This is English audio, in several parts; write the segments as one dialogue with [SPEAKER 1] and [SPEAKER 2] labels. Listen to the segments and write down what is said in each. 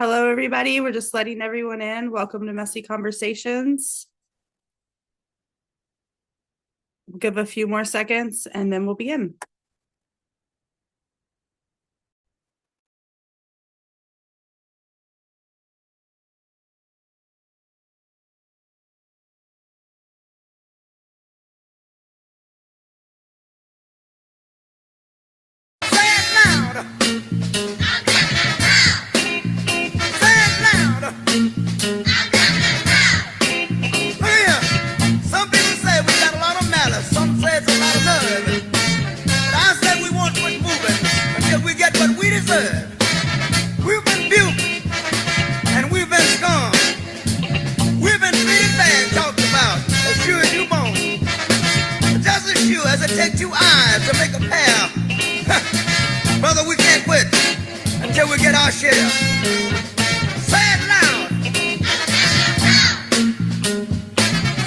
[SPEAKER 1] Hello, everybody. We're just letting everyone in. Welcome to Messy Conversations. We'll give a few more seconds and then we'll begin.
[SPEAKER 2] We've been built and we've been scum. We've been treated bad, talked about, as sure as you born. Just as sure as it takes 2 eyes to make a pair. Brother, we can't quit until we get our share. Say it loud.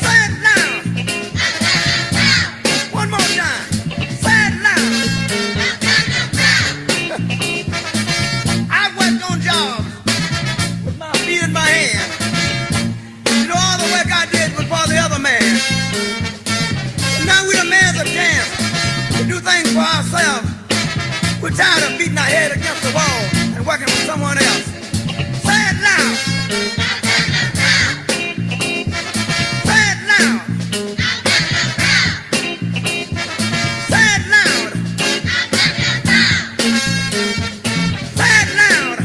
[SPEAKER 2] Say it loud. One more time. Say it loud. I've worked on jobs with my feet in my hand. You know, all the work I did was for the other man. And now we demand a chance to do things for ourselves. We're tired of beating our head against the wall and working for someone else. Say it loud. Say it loud. Say it loud. Say it loud.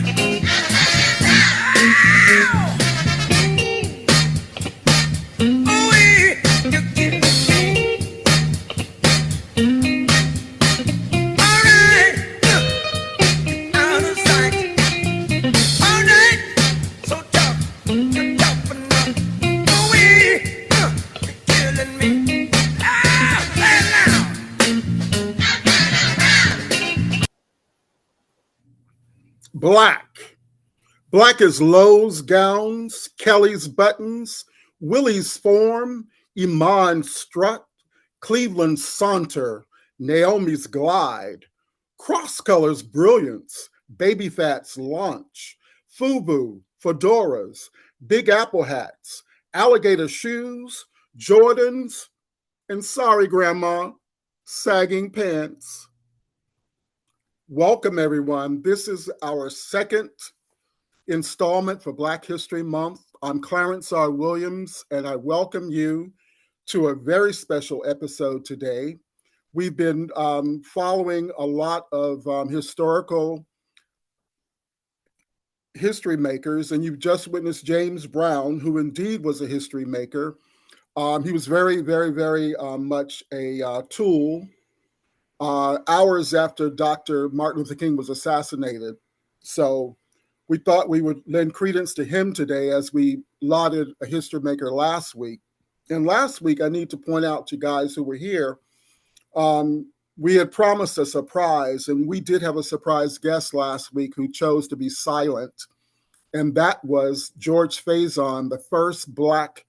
[SPEAKER 2] Ooh-wee. All right. Out of sight. All night. So tough. You're tough enough. Ooh-wee. You're killing me. Say it loud.
[SPEAKER 3] Black. Black is Lowe's gowns, Kelly's buttons, Willie's form, Iman's strut, Cleveland's saunter, Naomi's glide, Cross Color's brilliance, Baby Fat's launch, FUBU, fedoras, Big Apple hats, alligator shoes, Jordans, and sorry, Grandma, sagging pants. Welcome, everyone. This is our second installment for Black History Month. I'm Clarence R. Williams, and I welcome you to a very special episode today. We've been following a lot of historical history makers, and you've just witnessed James Brown, who indeed was a history maker. He was very, very, very much a tool hours after Dr. Martin Luther King was assassinated. So we thought we would lend credence to him today as we lauded a history maker last week. And last week, I need to point out to guys who were here, we had promised a surprise, and we did have a surprise guest last week who chose to be silent. And that was George Faison, the first Black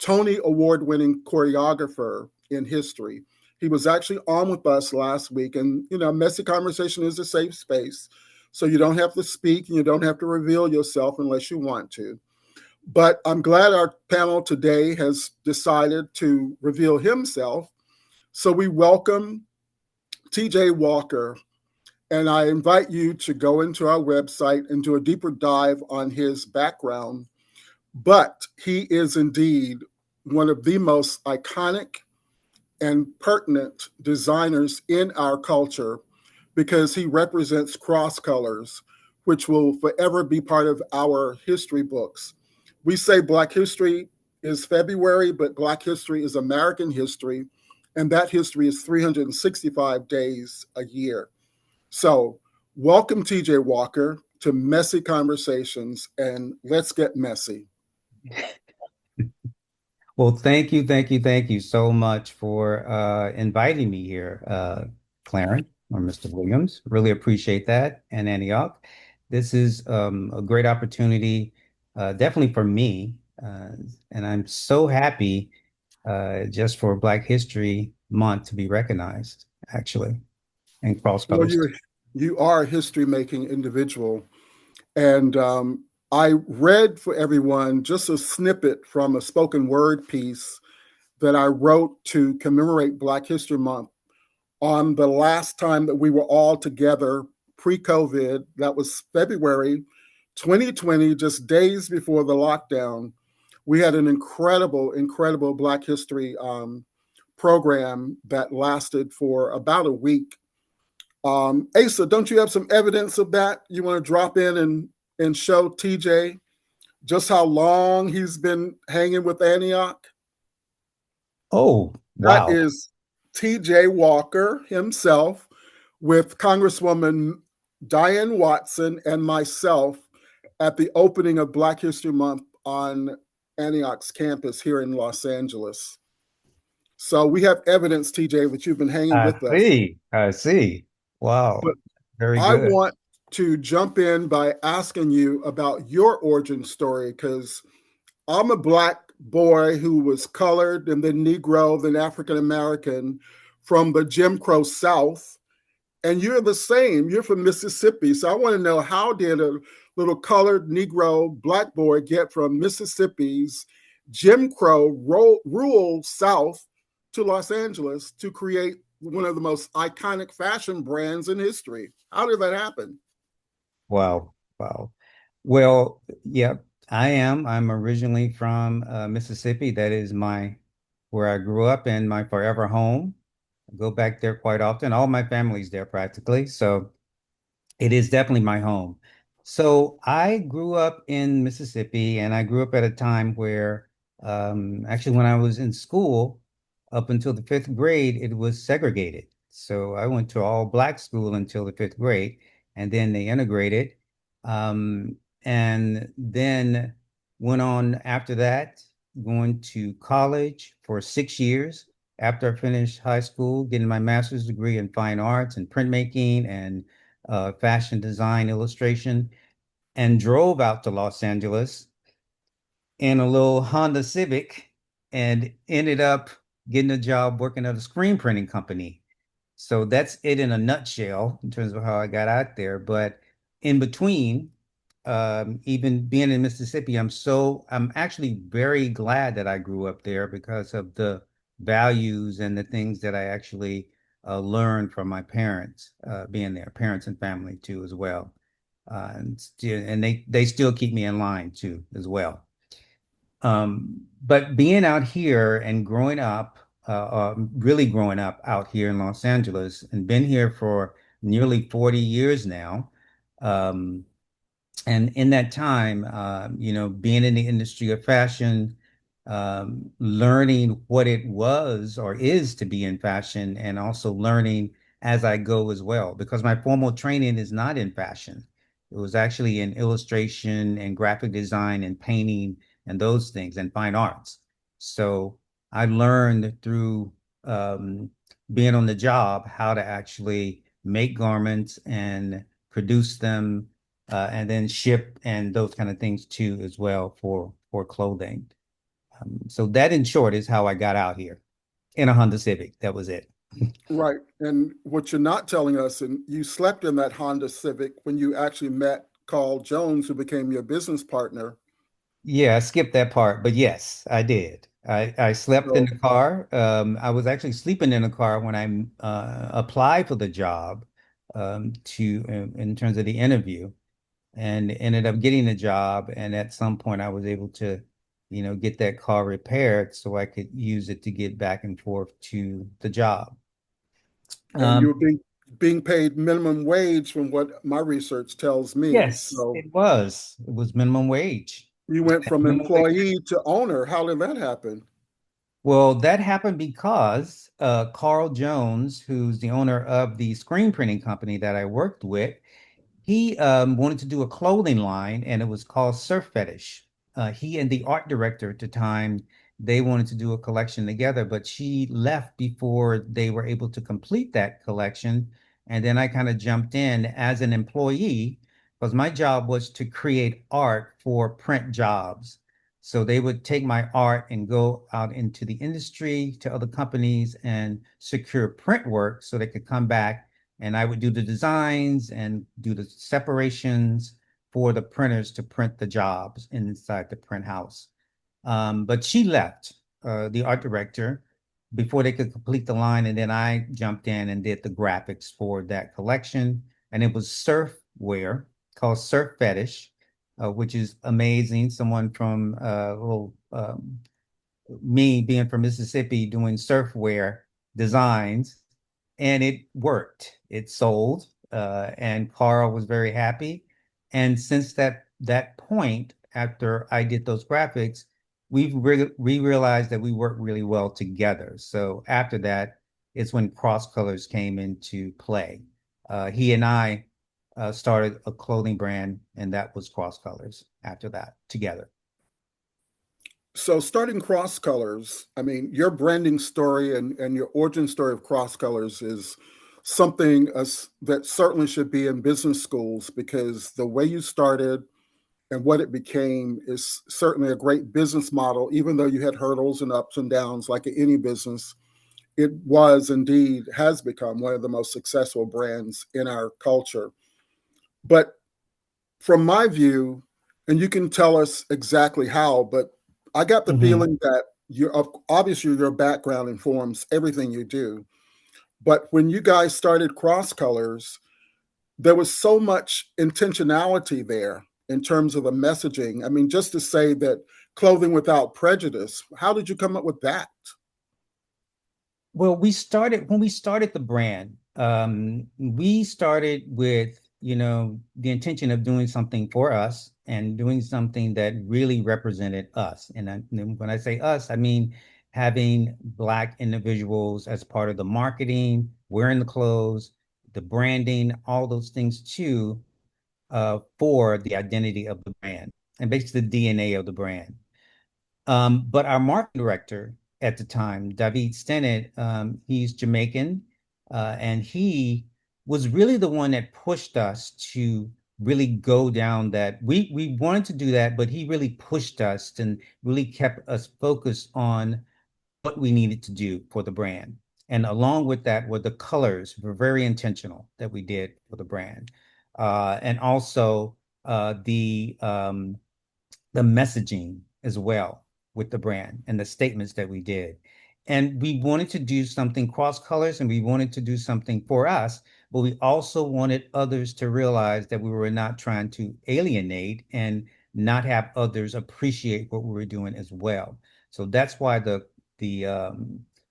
[SPEAKER 3] Tony Award-winning choreographer in history. He was actually on with us last week, and Messy Conversation is a safe space, so you don't have to speak and you don't have to reveal yourself unless you want to. But I'm glad our panel today has decided to reveal himself. So we welcome T.J. Walker, and I invite you to go into our website and do a deeper dive on his background. But he is indeed one of the most iconic and pertinent designers in our culture because he represents cross colors, which will forever be part of our history books. We say Black history is February, but Black history is American history, and that history is 365 days a year. So welcome, T.J. Walker, to Messy Conversations, and let's get messy.
[SPEAKER 4] Well, thank you so much for inviting me here, Clarence or Mr. Williams. Really appreciate that. And Antioch, this is a great opportunity, definitely for me. And I'm so happy just for Black History Month to be recognized, actually, and cross
[SPEAKER 3] Well,
[SPEAKER 4] colors.
[SPEAKER 3] you are a history-making individual, and I read for everyone just a snippet from a spoken word piece that I wrote to commemorate Black History Month on the last time that we were all together pre-COVID. That was February 2020, just days before the lockdown. We had an incredible Black History program that lasted for about a week. Asa, don't you have some evidence of that? You want to drop in and show TJ just how long he's been hanging with Antioch?
[SPEAKER 4] Oh,
[SPEAKER 3] That
[SPEAKER 4] wow.
[SPEAKER 3] is TJ Walker himself with Congresswoman Diane Watson and myself at the opening of Black History Month on Antioch's campus here in Los Angeles. So we have evidence, TJ, that you've been hanging
[SPEAKER 4] I
[SPEAKER 3] with us.
[SPEAKER 4] see. I see.
[SPEAKER 3] But
[SPEAKER 4] Wow. Very
[SPEAKER 3] I
[SPEAKER 4] good.
[SPEAKER 3] want to jump in by asking you about your origin story because I'm a Black boy who was colored and then Negro, then African American from the Jim Crow South. And you're the same. You're from Mississippi. So I want to know, how did a little colored Negro Black boy get from Mississippi's Jim Crow rural South to Los Angeles to create one of the most iconic fashion brands in history? How did that happen?
[SPEAKER 4] Wow. Wow. Well, yeah, I am. I'm originally from Mississippi. That is my where I grew up and my forever home. I go back there quite often. All my family's there practically. So it is definitely my home. So I grew up in Mississippi and I grew up at a time where actually when I was in school up until the fifth grade, it was segregated. So I went to all black school until the fifth grade and then they integrated. Um, and then went on after that, going to college for 6 years after I finished high school, getting my master's degree in fine arts and printmaking and fashion design illustration, and drove out to Los Angeles in a little Honda Civic and ended up getting a job working at a screen printing company. So that's it in a nutshell in terms of how I got out there. But in between, even being in Mississippi, I'm actually very glad that I grew up there because of the values and the things that I actually learned from my parents, being there, parents and family too as well. And they still keep me in line too as well. But being out here and growing up, really growing up out here in Los Angeles and been here for nearly 40 years now. Um, and in that time, being in the industry of fashion, learning what it was or is to be in fashion, and also learning as I go as well, because my formal training is not in fashion. It was actually in illustration and graphic design and painting and those things and fine arts. So I learned through being on the job how to actually make garments and produce them and then ship and those kind of things too as well for clothing. So that in short is how I got out here in a Honda Civic. That was it.
[SPEAKER 3] Right. And what you're not telling us, and you slept in that Honda Civic when you actually met Carl Jones, who became your business partner.
[SPEAKER 4] Yeah, I skipped that part, but yes, I did. I slept in
[SPEAKER 3] So,
[SPEAKER 4] the car. I was actually sleeping in the car when I applied for the job in terms of the interview, and ended up getting the job. And at some point, I was able to, get that car repaired so I could use it to get back and forth to the job.
[SPEAKER 3] and you were
[SPEAKER 4] Um,
[SPEAKER 3] being paid minimum wage from what my research tells me.
[SPEAKER 4] yes,
[SPEAKER 3] So
[SPEAKER 4] it was. It was minimum wage.
[SPEAKER 3] you
[SPEAKER 4] It was
[SPEAKER 3] went from
[SPEAKER 4] minimum wage.
[SPEAKER 3] employee to owner. How did that happen?
[SPEAKER 4] Well, that happened because Carl Jones, who's the owner of the screen printing company that I worked with, he wanted to do a clothing line, and it was called Surf Fetish. He and the art director at the time, they wanted to do a collection together, but she left before they were able to complete that collection. And then I kind of jumped in as an employee because my job was to create art for print jobs. So they would take my art and go out into the industry to other companies and secure print work so they could come back and I would do the designs and do the separations for the printers to print the jobs inside the print house. But she left, the art director, before they could complete the line. And then I jumped in and did the graphics for that collection. And it was surfwear called Surf Fetish, which is amazing. Someone from me being from Mississippi doing surfwear designs, and it worked. It sold, and Carl was very happy. And since that point, after I did those graphics, we realized that we worked really well together. So after that, it's when Cross Colors came into play. He and I started a clothing brand, and that was Cross Colors after that together.
[SPEAKER 3] So starting Cross Colors, I mean, your branding story and your origin story of Cross Colors is something that certainly should be in business schools, because the way you started and what it became is certainly a great business model. Even though you had hurdles and ups and downs like any business, it was indeed has become one of the most successful brands in our culture. But from my view, and you can tell us exactly how, but I got the feeling that obviously your background informs everything you do. But when you guys started Cross Colors, there was so much intentionality there in terms of the messaging. I mean, just to say that clothing without prejudice, how did you come up with that?
[SPEAKER 4] Well, when we started the brand, we started with, the intention of doing something for us and doing something that really represented us. And when I say us, I mean having Black individuals as part of the marketing, wearing the clothes, the branding, all those things too, for the identity of the brand and basically the DNA of the brand. But our marketing director at the time, David Stennett, he's Jamaican, and he was really the one that pushed us to really go down that. We wanted to do that, but he really pushed us and really kept us focused on what we needed to do for the brand. And along with that were the colors were very intentional that we did for the brand. And also the messaging as well with the brand and the statements that we did. And we wanted to do something Cross Colors, and we wanted to do something for us, but we also wanted others to realize that we were not trying to alienate and not have others appreciate what we were doing as well. So that's why the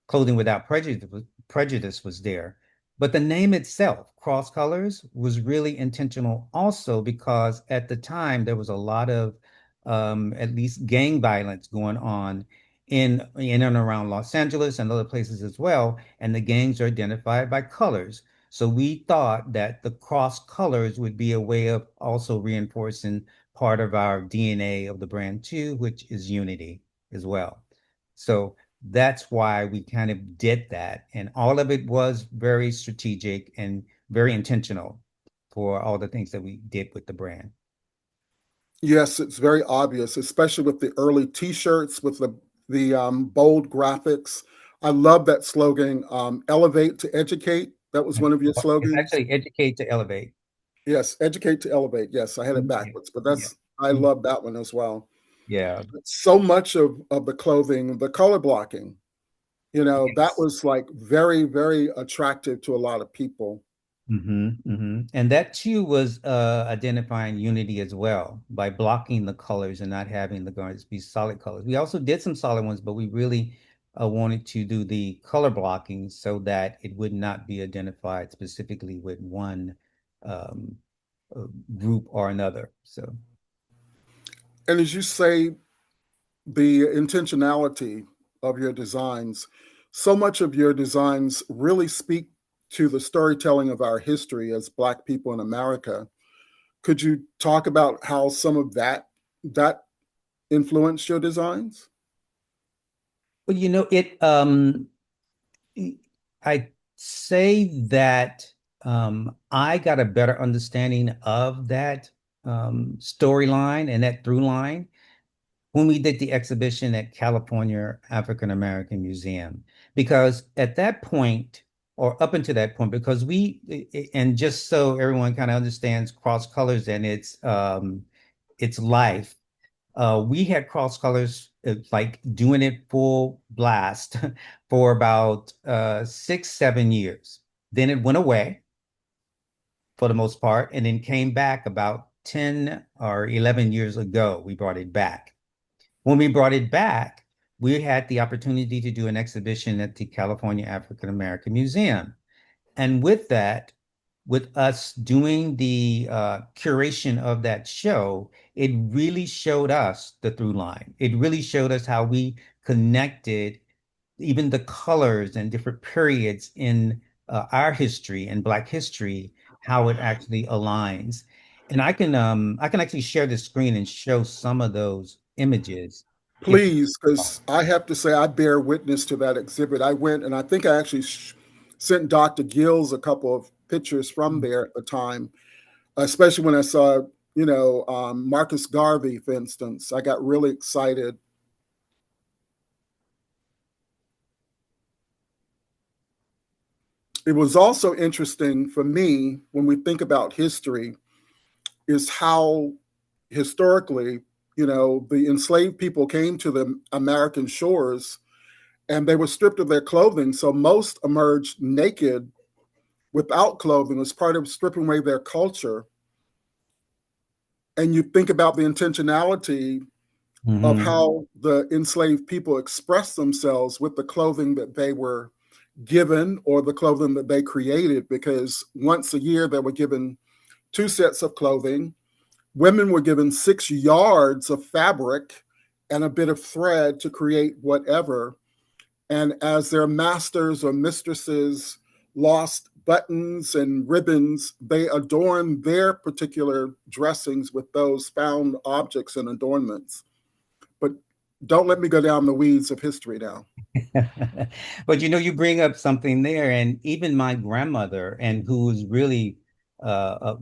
[SPEAKER 4] clothing without prejudice was there. But the name itself, Cross Colors, was really intentional also because at the time there was a lot of at least gang violence going on in and around Los Angeles and other places as well. And the gangs are identified by colors. So we thought that the Cross Colors would be a way of also reinforcing part of our DNA of the brand too, which is unity as well. So that's why we kind of did that. And all of it was very strategic and very intentional for all the things that we did with the brand.
[SPEAKER 3] Yes, it's very obvious, especially with the early T-shirts with the bold graphics. I love that slogan, "Elevate to educate." That was one of your
[SPEAKER 4] It's
[SPEAKER 3] slogans.
[SPEAKER 4] actually educate to elevate.
[SPEAKER 3] Yes, educate to elevate. Yes, I had it
[SPEAKER 4] Yeah.
[SPEAKER 3] backwards, but
[SPEAKER 4] Yeah.
[SPEAKER 3] I love that one as well.
[SPEAKER 4] Yeah.
[SPEAKER 3] So much of the clothing, the color blocking, that
[SPEAKER 4] Yes.
[SPEAKER 3] was like very, very attractive to a lot of people.
[SPEAKER 4] And that too was identifying unity as well by blocking the colors and not having the garments be solid colors. We also did some solid ones, but we really wanted to do the color blocking so that it would not be identified specifically with one um, group or another. So.
[SPEAKER 3] And as you say, the intentionality of your designs, so much of your designs really speak to the storytelling of our history as Black people in America. Could you talk about how some of that influenced your designs?
[SPEAKER 4] Well, I say that I got a better understanding of that storyline and that through line when we did the exhibition at California African American Museum. Because at that point, or up until that point, because and just so everyone kind of understands Cross Colors and its life, we had Cross Colors like doing it full blast for about 6, 7 years. Then it went away for the most part, and then came back about 10 or 11 years ago. We brought it back. When we brought it back, we had the opportunity to do an exhibition at the California African American Museum. And with that, with us doing the curation of that show, it really showed us the through line. It really showed us how we connected even the colors and different periods in our history and Black history, how it actually aligns. And I can actually share the screen and show some of those images if
[SPEAKER 3] Please, because I have to say I bear witness to that exhibit. I went and I think I actually sent Dr. Gills a couple of pictures from there at the time, especially when I saw, Marcus Garvey, for instance. I got really excited. It was also interesting for me when we think about history is how historically, the enslaved people came to the American shores and they were stripped of their clothing. So most emerged naked without clothing as part of stripping away their culture. And you think about the intentionality of
[SPEAKER 4] Mhm.
[SPEAKER 3] how the enslaved people expressed themselves with the clothing that they were given or the clothing that they created, because once a year they were given 2 sets of clothing. Women were given 6 yards of fabric and a bit of thread to create whatever. And as their masters or mistresses lost buttons and ribbons, they adorned their particular dressings with those found objects and adornments. But don't let me go down the weeds of history now.
[SPEAKER 4] But you bring up something there, and even my grandmother, and who was really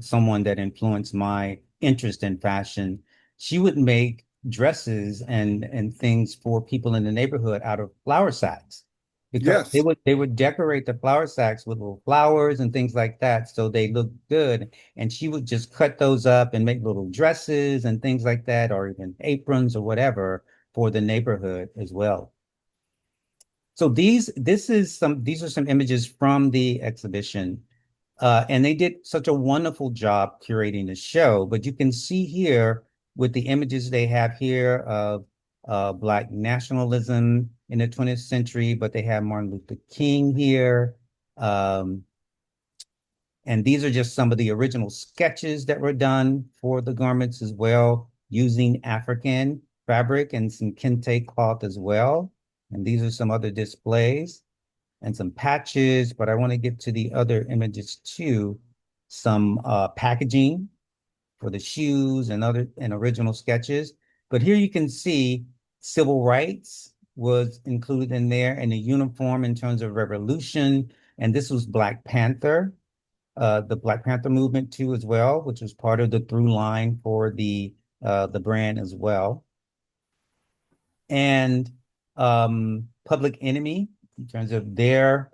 [SPEAKER 4] someone that influenced my interest in fashion, she would make dresses and things for people in the neighborhood out of flour sacks, because
[SPEAKER 3] Yes.
[SPEAKER 4] they would decorate the flour sacks with little flowers and things like that, so they looked good. And she would just cut those up and make little dresses and things like that, or even aprons or whatever for the neighborhood as well. So these are some images from the exhibition, and they did such a wonderful job curating the show. But you can see here with the images they have here of Black nationalism in the 20th century, but they have Martin Luther King here. Um, and these are just some of the original sketches that were done for the garments as well, using African fabric and some kente cloth as well. And these are some other displays and some patches, but I want to get to the other images too. Some packaging for the shoes and other and original sketches. But here you can see civil rights was included in there, and the uniform in terms of revolution. And this was Black Panther, the Black Panther movement too as well, which was part of the through line for the brand as well. And Public Enemy in terms of their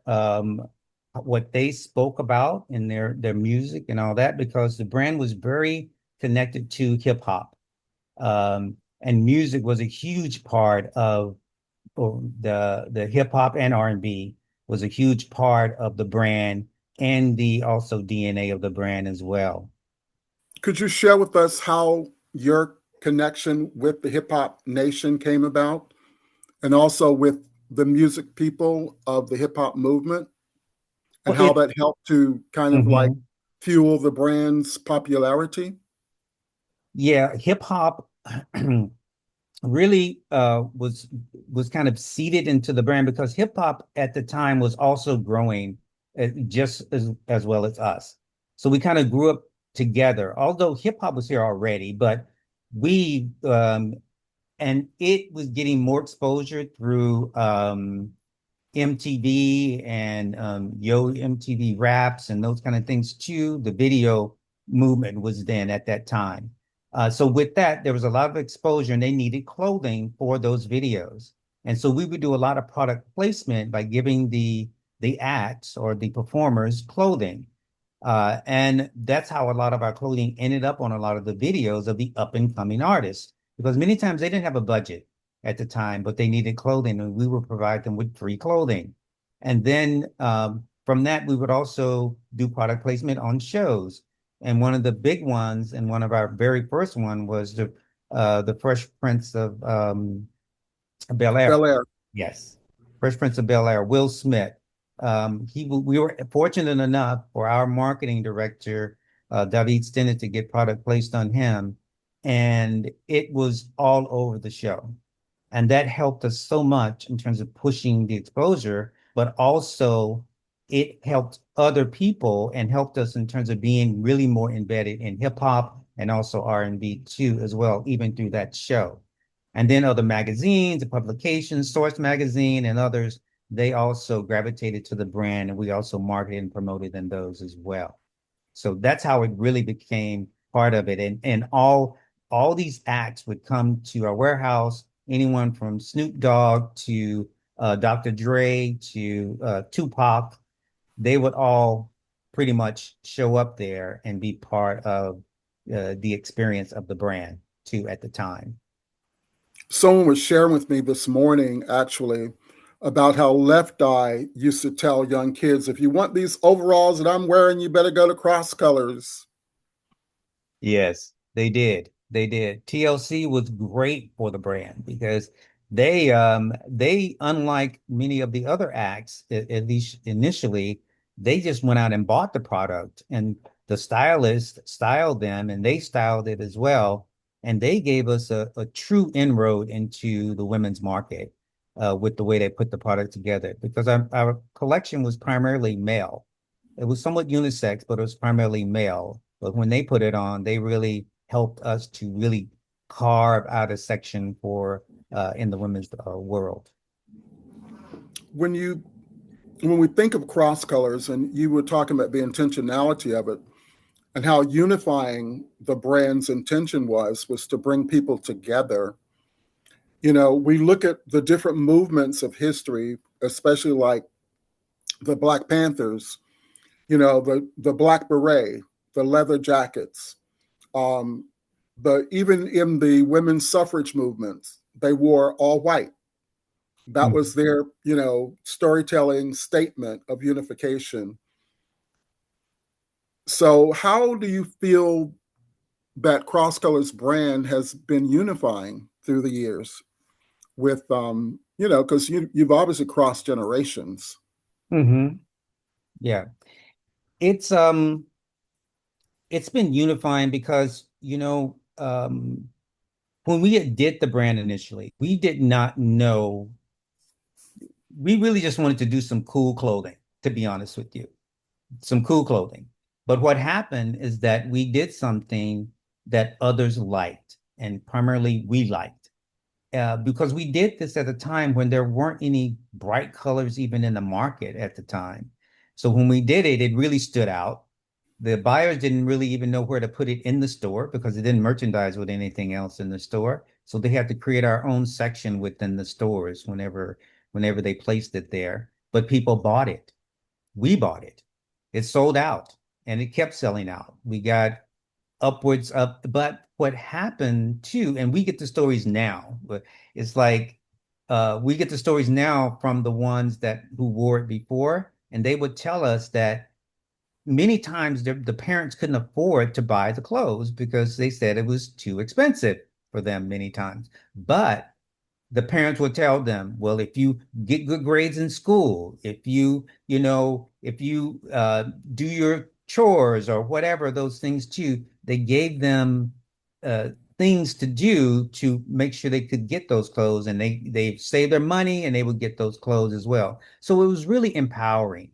[SPEAKER 4] what they spoke about in their music and all that, because the brand was very connected to hip hop. And music was a huge part of the hip hop, and R&B was a huge part of the brand and the also DNA of the brand as well.
[SPEAKER 3] Could you share with us how your connection with the Hip Hop Nation came about and also with the music people of the hip hop movement and
[SPEAKER 4] Well,
[SPEAKER 3] how that helped to kind of like
[SPEAKER 4] Mhm.
[SPEAKER 3] fuel the brand's popularity?
[SPEAKER 4] Yeah, hip hop really was kind of seeded into the brand, because hip hop at the time was also growing just as well as us. So we kind of grew up together. Although hip hop was here already, but we and it was getting more exposure through MTV and Yo MTV Raps and those kind of things too. The video movement was then at that time. So with that, there was a lot of exposure, and they needed clothing for those videos. And so we would do a lot of product placement by giving the acts or the performers' clothing. And that's how a lot of our clothing ended up on a lot of the videos of the up and coming artists, because many times they didn't have a budget at the time, but they needed clothing, and we would provide them with free clothing. And then from that, we would also do product placement on shows. And one of the big ones, and one of our very first one, was the Fresh Prince of Bel-Air.
[SPEAKER 3] Bel Air.
[SPEAKER 4] Yes, Fresh Prince of Bel-Air, Will Smith. We were fortunate enough for our marketing director, David Stennett, to get product placed on him, and it was all over the show. And that helped us so much in terms of pushing the exposure, but also it helped other people and helped us in terms of being really more embedded in hip hop and also R&B too, as well, even through that show. And then other magazines and publications, Source Magazine and others, they also gravitated to the brand, and we also marketed and promoted in those as well. So that's how it really became part of it. And all these acts would come to our warehouse, anyone from Snoop Dogg to Dr. Dre to Tupac. They would all pretty much show up there and be part of the experience of the brand too at the time.
[SPEAKER 3] Someone was sharing with me this morning, actually, about how Left Eye used to tell young kids, if you want these overalls that I'm wearing, you better go to Cross Colors.
[SPEAKER 4] Yes, they did. They did. TLC was great for the brand because they unlike many of the other acts, at least initially, they just went out and bought the product, and the stylist styled them and they styled it as well. And they gave us a true inroad into the women's market with the way they put the product together, because our collection was primarily male. It was somewhat unisex, but it was primarily male. But when they put it on, they really helped us to really carve out a section for in the women's world.
[SPEAKER 3] When we think of Cross Colors, and you were talking about the intentionality of it and how unifying the brand's intention was to bring people together. We look at the different movements of history, especially like the Black Panthers, the Black Beret, the leather jackets, even in the women's suffrage movements, they wore all white. That was their, storytelling statement of unification. So how do you feel that Cross Colors brand has been unifying through the years with, because you've obviously crossed generations.
[SPEAKER 4] Mm-hmm. Yeah. It's been unifying because, when we did the brand initially, we did not know, we really just wanted to do some cool clothing, to be honest with you, some cool clothing. But what happened is that we did something that others liked, and primarily we liked, because we did this at a time when there weren't any bright colors even in the market at the time. So when we did it, it really stood out. The buyers didn't really even know where to put it in the store because it didn't merchandise with anything else in the store. So they had to create our own section within the stores whenever they placed it there. But people bought it. We bought it. It sold out, and it kept selling out. We got upwards of, but what happened too, and we get the stories now, but it's like we get the stories now from the ones who wore it before, and they would tell us that many times the parents couldn't afford to buy the clothes because they said it was too expensive for them many times. But the parents would tell them, well, if you get good grades in school, if you do your chores or whatever, those things too, they gave them things to do to make sure they could get those clothes, and they saved their money and they would get those clothes as well. So it was really empowering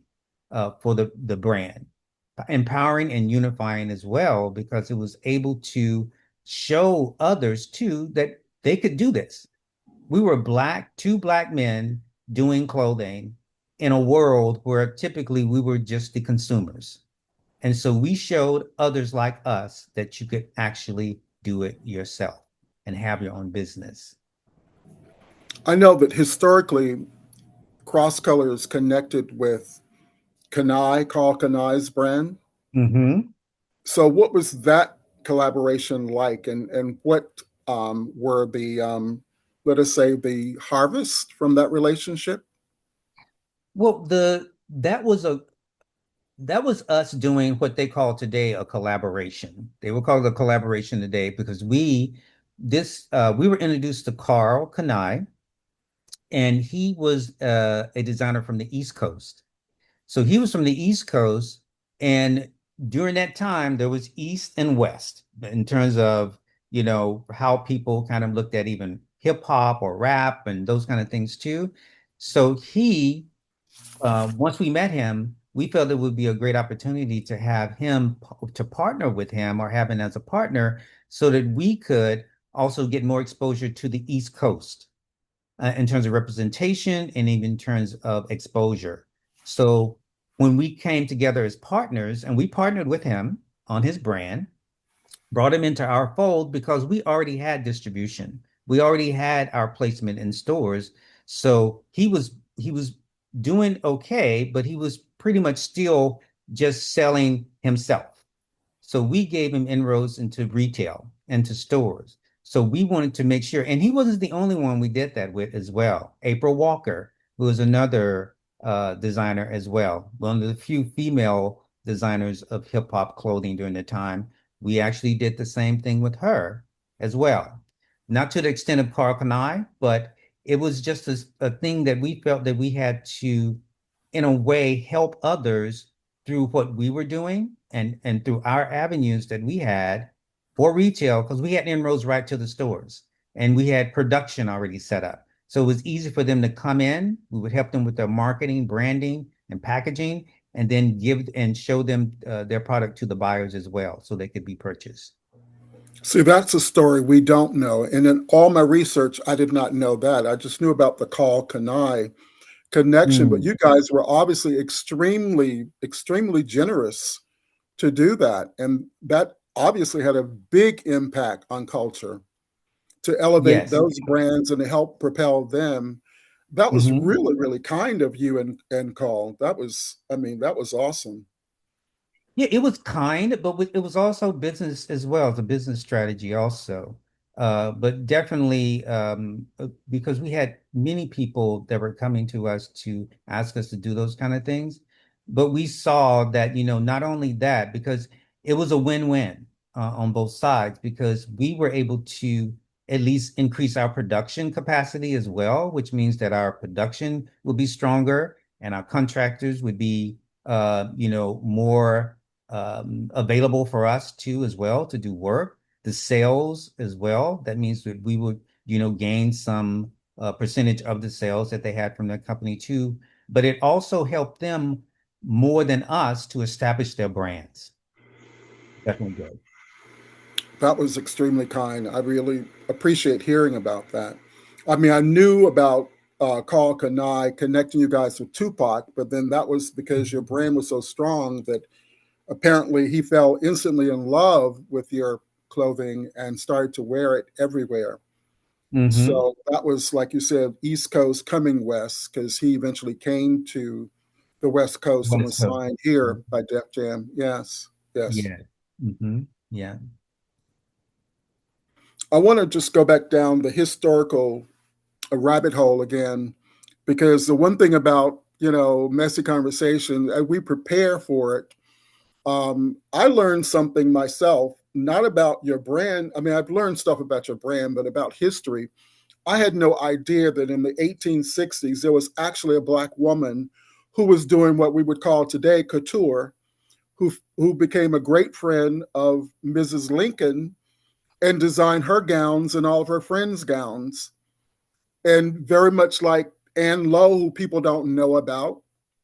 [SPEAKER 4] for the brand, empowering and unifying as well, because it was able to show others too that they could do this. We were two black men doing clothing in a world where typically we were just the consumers. And so we showed others like us that you could actually do it yourself and have your own business.
[SPEAKER 3] I know that historically, Cross Colors connected with Kanai, Carl Kanai's brand.
[SPEAKER 4] Hmm.
[SPEAKER 3] So what was that collaboration like, and what were the let us say the harvest from that relationship?
[SPEAKER 4] Well, that was us doing what they call today a collaboration. They will call it a collaboration today because we were introduced to Carl Kanai, and he was a designer from the East Coast. So he was from the East Coast, and during that time, there was East and West in terms of, how people kind of looked at even hip hop or rap and those kind of things too. So once we met him, we felt it would be a great opportunity to have him to partner with him or have him as a partner so that we could also get more exposure to the East Coast in terms of representation and even in terms of exposure. So when we came together as partners and we partnered with him on his brand, brought him into our fold because we already had distribution. We already had our placement in stores. So he was doing okay, but he was pretty much still just selling himself. So we gave him inroads into retail, into stores. So we wanted to make sure, and he wasn't the only one we did that with as well. April Walker, who was another designer as well, one of the few female designers of hip hop clothing during the time. We actually did the same thing with her as well. Not to the extent of Carl Kanai, but it was just a thing that we felt that we had to, in a way, help others through what we were doing and through our avenues that we had for retail, because we had inroads right to the stores and we had production already set up. So it was easy for them to come in. We would help them with their marketing, branding, and packaging, and then give and show them their product to the buyers as well so they could be purchased.
[SPEAKER 3] See, that's a story we don't know. And in all my research, I did not know that. I just knew about the Carl Kanai connection, but
[SPEAKER 4] Mm.
[SPEAKER 3] you guys were obviously extremely, extremely generous to do that. And that obviously had a big impact on culture to elevate
[SPEAKER 4] Yes.
[SPEAKER 3] those brands and to help propel them. That was
[SPEAKER 4] Hmm.
[SPEAKER 3] really, really kind of you and Carl. That was, I mean, that was awesome.
[SPEAKER 4] Yeah, it was kind, but it was also business as well. It's a business strategy also. But definitely because we had many people that were coming to us to ask us to do those kind of things. But we saw that, not only that, because it was a win-win on both sides, because we were able to at least increase our production capacity as well, which means that our production would be stronger and our contractors would be, more available for us too as well to do work. The sales as well. That means that we would, gain some percentage of the sales that they had from their company too. But it also helped them more than us to establish their brands. Definitely good.
[SPEAKER 3] That was extremely kind. I really appreciate hearing about that. I mean, I knew about Carl Kanai connecting you guys with Tupac, but then that was because your brand was so strong that apparently he fell instantly in love with your clothing and started to wear it everywhere.
[SPEAKER 4] Hmm.
[SPEAKER 3] So that was, like you said, East Coast coming West, because he eventually came to the West Coast and
[SPEAKER 4] West
[SPEAKER 3] was
[SPEAKER 4] Coast.
[SPEAKER 3] signed here by Def Jam. Yes, yes.
[SPEAKER 4] Yeah. Hmm. Yeah.
[SPEAKER 3] I want to just go back down the historical rabbit hole again, because the one thing about, messy conversation, we prepare for it. I learned something myself, not about your brand. I mean, I've learned stuff about your brand, but about history. I had no idea that in the 1860s, there was actually a Black woman who was doing what we would call today couture, who became a great friend of Mrs. Lincoln and designed her gowns and all of her friends' gowns. And very much like Anne Lowe, who people don't know about,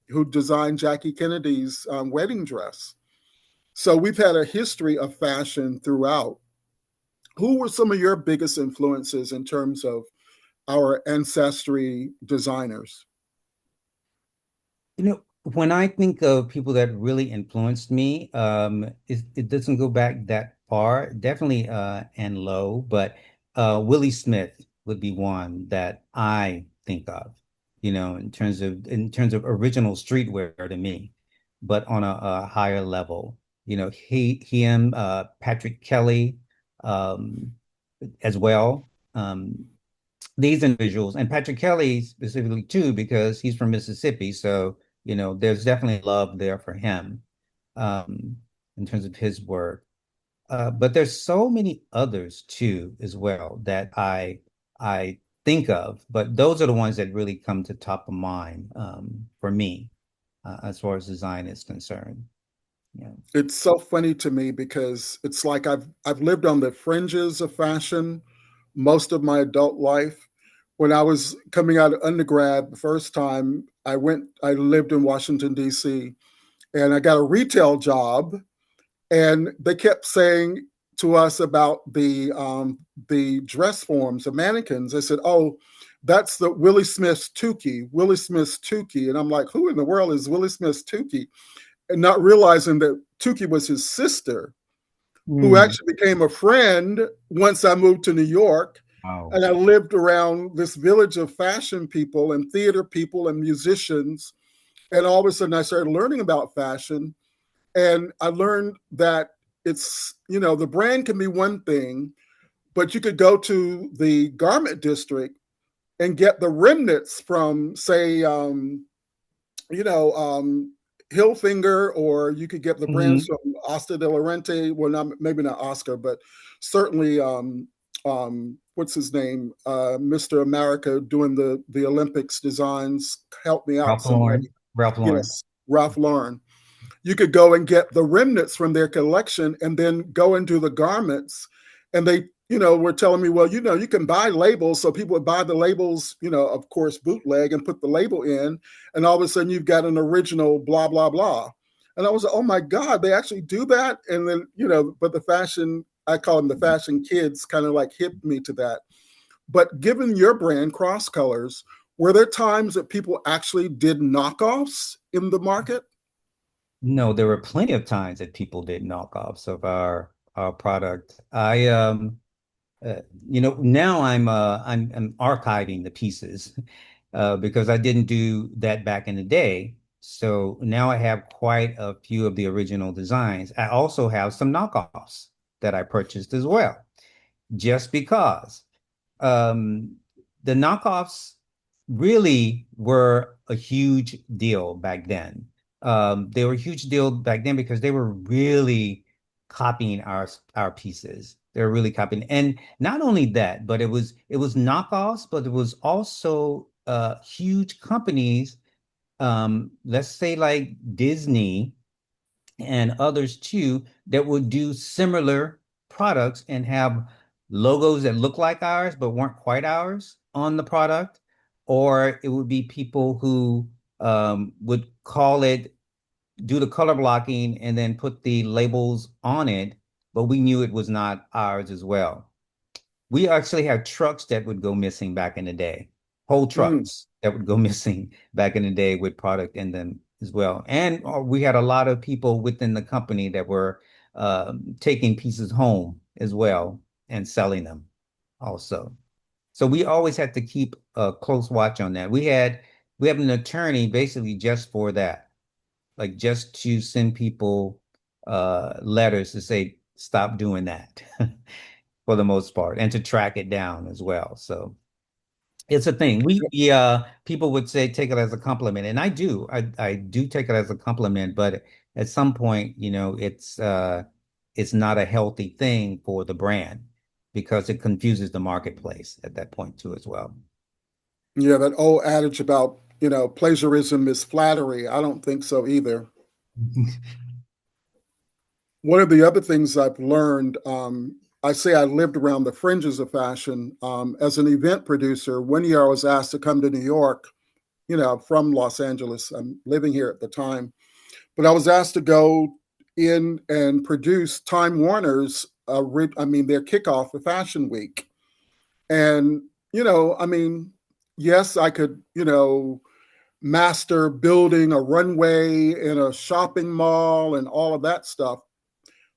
[SPEAKER 3] who designed Jackie Kennedy's wedding dress. So we've had a history of fashion throughout. Who were some of your biggest influences in terms of our ancestry designers?
[SPEAKER 4] When I think of people that really influenced me, it doesn't go back that far. Definitely Ann Lowe, but Willie Smith would be one that I think of. in terms of original streetwear to me, but on a higher level. Patrick Kelly, um, as well. These individuals, and Patrick Kelly specifically too, because he's from Mississippi. So, there's definitely love there for him, um, in terms of his work. But there's so many others too, as well, that I think of, but those are the ones that really come to top of mind, for me, as far as design is concerned. Yeah.
[SPEAKER 3] It's so funny to me because it's like I've lived on the fringes of fashion most of my adult life. When I was coming out of undergrad the first time, I lived in Washington, D.C., and I got a retail job, and they kept saying to us about the dress forms, the mannequins. They said, "Oh, that's the Willie Smith's Tukey, Willie Smith's Tukey," and I'm like, "Who in the world is Willie Smith's Tukey?" And not realizing that Tukey was his sister, who
[SPEAKER 4] Mm.
[SPEAKER 3] actually became a friend once I moved to New York.
[SPEAKER 4] Wow.
[SPEAKER 3] And I lived around this village of fashion people and theater people and musicians. And all of a sudden, I started learning about fashion. And I learned that the brand can be one thing, but you could go to the garment district and get the remnants from, say, you know, Hilfiger, or you could get the brands
[SPEAKER 4] Mhm.
[SPEAKER 3] from Oscar de la Renta. Well, not, maybe not Oscar, but certainly, what's his name? Mr. America doing the Olympics designs. Help me out,
[SPEAKER 4] Ralph Lauren.
[SPEAKER 3] somebody.
[SPEAKER 4] Ralph Lauren.
[SPEAKER 3] Yes, Ralph Lauren. You could go and get the remnants from their collection and then go into the garments. And they, were telling me, well, you can buy labels. So people would buy the labels, of course, bootleg, and put the label in. And all of a sudden you've got an original blah, blah, blah. And I was like, oh my God, they actually do that. And then, but the fashion, I call them the fashion kids, kind of like hit me to that. But given your brand, Cross Colors, were there times that people actually did knockoffs in the market?
[SPEAKER 4] No, there were plenty of times that people did knockoffs of our product. Now I'm archiving the pieces, because I didn't do that back in the day. So now I have quite a few of the original designs. I also have some knockoffs that I purchased as well, just because. Um, the knockoffs really were a huge deal back then. They were a huge deal back then because they were really copying our pieces. They were really copying, and not only that, but it was knockoffs, but it was also huge companies. Let's say like Disney and others too, that would do similar products and have logos that look like ours but weren't quite ours on the product. Or it would be people who would call it, do the color blocking and then put the labels on it, but we knew it was not ours as well. We actually had trucks that would go missing back in the day, whole
[SPEAKER 3] Mm.
[SPEAKER 4] trucks that would go missing back in the day with product in them as well. And we had a lot of people within the company that were taking pieces home as well and selling them also. So we always had to keep a close watch on that. We have an attorney basically just for that, like just to send people letters to say stop doing that for the most part, and to track it down as well. So it's a thing. People would say take it as a compliment, and I do. I do take it as a compliment, but at some point, it's not a healthy thing for the brand because it confuses the marketplace at that point too as well.
[SPEAKER 3] Yeah, that old adage about, plagiarism is flattery. I don't think so either. One of the other things I've learned, I say I lived around the fringes of fashion. As an event producer, one year I was asked to come to New York, from Los Angeles. I'm living here at the time, but I was asked to go in and produce Time Warner's, their kickoff of Fashion Week. And, yes, I could, master building a runway in a shopping mall and all of that stuff.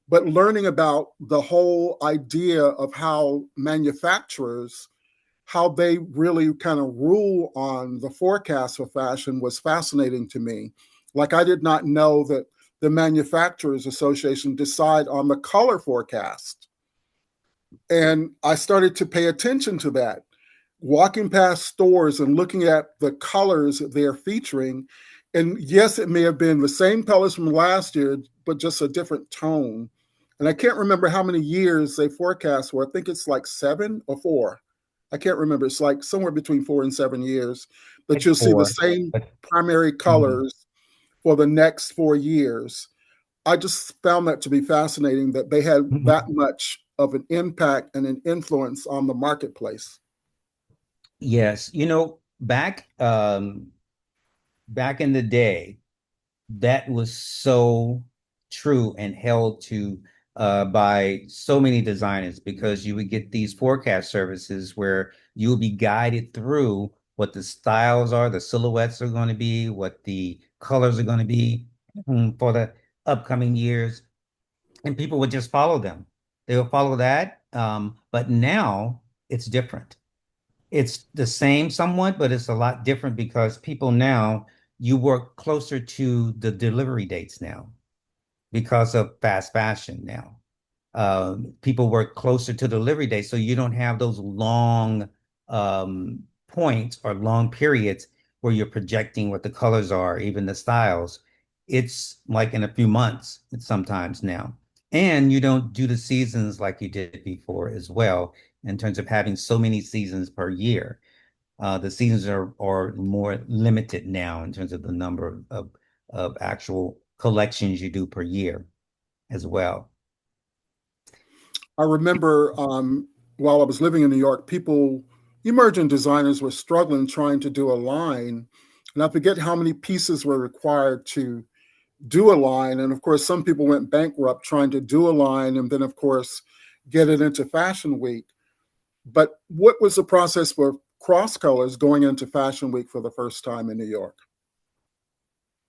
[SPEAKER 3] But learning about the whole idea of how manufacturers how they really kind of rule on the forecast for fashion was fascinating to me. Like, I did not know that the Manufacturers Association decide on the color forecast. And I started to pay attention to that, walking past stores and looking at the colors they're featuring. And yes, it may have been the same colors from last year, but just a different tone. And I can't remember how many years they forecast for. I think it's like 7 or 4. I can't remember. It's like somewhere between 4 and 7 years. But
[SPEAKER 4] Like
[SPEAKER 3] you'll see the
[SPEAKER 4] 4.
[SPEAKER 3] same
[SPEAKER 4] But
[SPEAKER 3] primary
[SPEAKER 4] mhm,
[SPEAKER 3] colors for the next 4 years. I just found that to be fascinating that they had that
[SPEAKER 4] mhm.
[SPEAKER 3] much of an impact and an influence on the marketplace.
[SPEAKER 4] Yes, back in the day, that was so true and held to by so many designers, because you would get these forecast services where you will be guided through what the styles are, the silhouettes are going to be, what the colors are going to be for the upcoming years, and people would just follow them. They will follow that. But now it's different. It's the same somewhat, but it's a lot different because people now, you work closer to the delivery dates now because of fast fashion now. People work closer to delivery dates, so you don't have those long points or long periods where you're projecting what the colors are, even the styles. It's like in a few months, sometimes now. And you don't do the seasons like you did before as well, in terms of having so many seasons per year. The seasons are more limited now in terms of the number of actual collections you do per year as well.
[SPEAKER 3] I remember while I was living in New York, emerging designers were struggling trying to do a line. And I forget how many pieces were required to do a line. And of course, some people went bankrupt trying to do a line and then, of course, get it into Fashion Week. But what was the process for Cross Colors going into Fashion Week for the first time in New York?